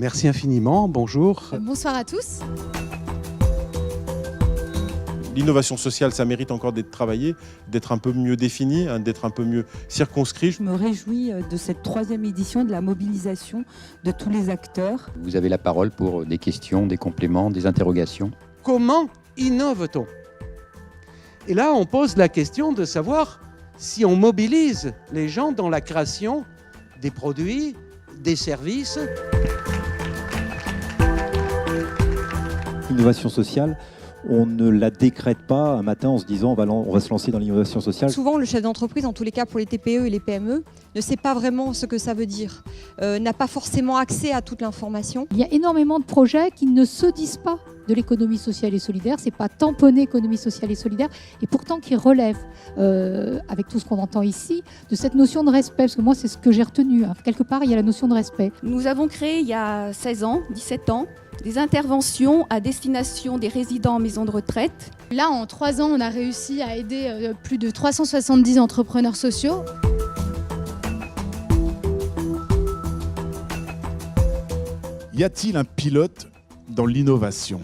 Merci infiniment, bonjour. Bonsoir à tous. L'innovation sociale, ça mérite encore d'être travaillé, d'être un peu mieux défini, d'être un peu mieux circonscrit. Je me réjouis de cette 3e édition, de la mobilisation de tous les acteurs. Vous avez la parole pour des questions, des compléments, des interrogations. Comment innove-t-on ? Et là, on pose la question de savoir si on mobilise les gens dans la création des produits, des services. L'innovation sociale, on ne la décrète pas un matin en se disant on va se lancer dans l'innovation sociale. Souvent, le chef d'entreprise, en tous les cas pour les TPE et les PME, ne sait pas vraiment ce que ça veut dire, n'a pas forcément accès à toute l'information. Il y a énormément de projets qui ne se disent pas de l'économie sociale et solidaire, c'est pas tamponné économie sociale et solidaire, et pourtant qui relèvent, avec tout ce qu'on entend ici, de cette notion de respect, parce que moi c'est ce que j'ai retenu, hein. Quelque part il y a la notion de respect. Nous avons créé il y a 16 ans, 17 ans, des interventions à destination des résidents en maison de retraite. Là, en 3 ans, on a réussi à aider plus de 370 entrepreneurs sociaux. Y a-t-il un pilote dans l'innovation ?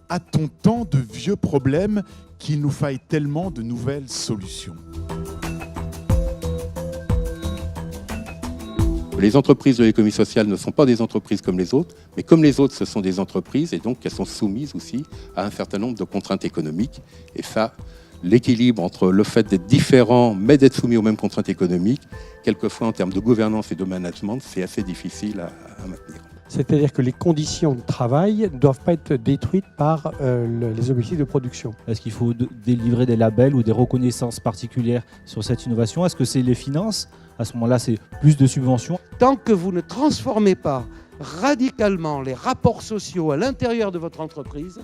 A-t-on tant de vieux problèmes qu'il nous faille tellement de nouvelles solutions ? Les entreprises de l'économie sociale ne sont pas des entreprises comme les autres, mais comme les autres, ce sont des entreprises et donc elles sont soumises aussi à un certain nombre de contraintes économiques. Et ça, l'équilibre entre le fait d'être différent mais d'être soumis aux mêmes contraintes économiques, quelquefois en termes de gouvernance et de management, c'est assez difficile à maintenir. C'est-à-dire que les conditions de travail ne doivent pas être détruites par les objectifs de production. Est-ce qu'il faut délivrer des labels ou des reconnaissances particulières sur cette innovation ? Est-ce que c'est les finances ? À ce moment-là, c'est plus de subventions. Tant que vous ne transformez pas radicalement les rapports sociaux à l'intérieur de votre entreprise,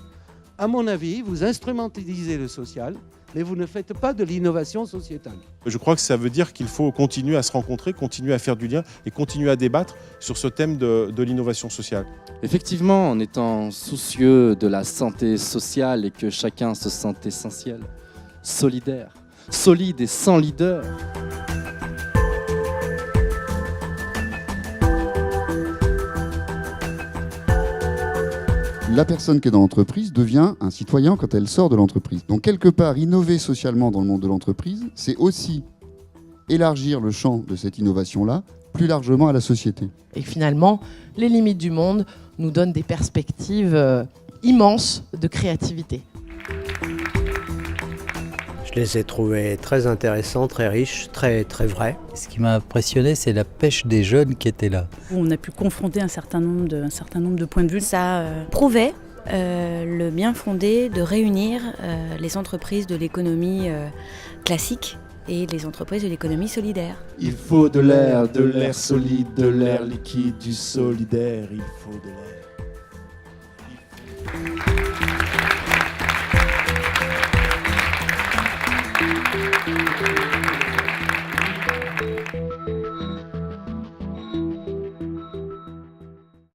à mon avis, vous instrumentalisez le social, mais vous ne faites pas de l'innovation sociétale. Je crois que ça veut dire qu'il faut continuer à se rencontrer, continuer à faire du lien et continuer à débattre sur ce thème de l'innovation sociale. Effectivement, en étant soucieux de la santé sociale et que chacun se sente essentiel, solidaire, solide et sans leader. La personne qui est dans l'entreprise devient un citoyen quand elle sort de l'entreprise. Donc quelque part, innover socialement dans le monde de l'entreprise, c'est aussi élargir le champ de cette innovation-là plus largement à la société. Et finalement, les limites du monde nous donnent des perspectives immenses de créativité. Je les ai trouvés très intéressants, très riches, très vrais. Ce qui m'a impressionné, c'est la pêche des jeunes qui étaient là. On a pu confronter un certain nombre de points de vue. Ça prouvait le bien fondé de réunir les entreprises de l'économie classique et les entreprises de l'économie solidaire. Il faut de l'air solide, de l'air liquide, du solidaire, il faut de l'air.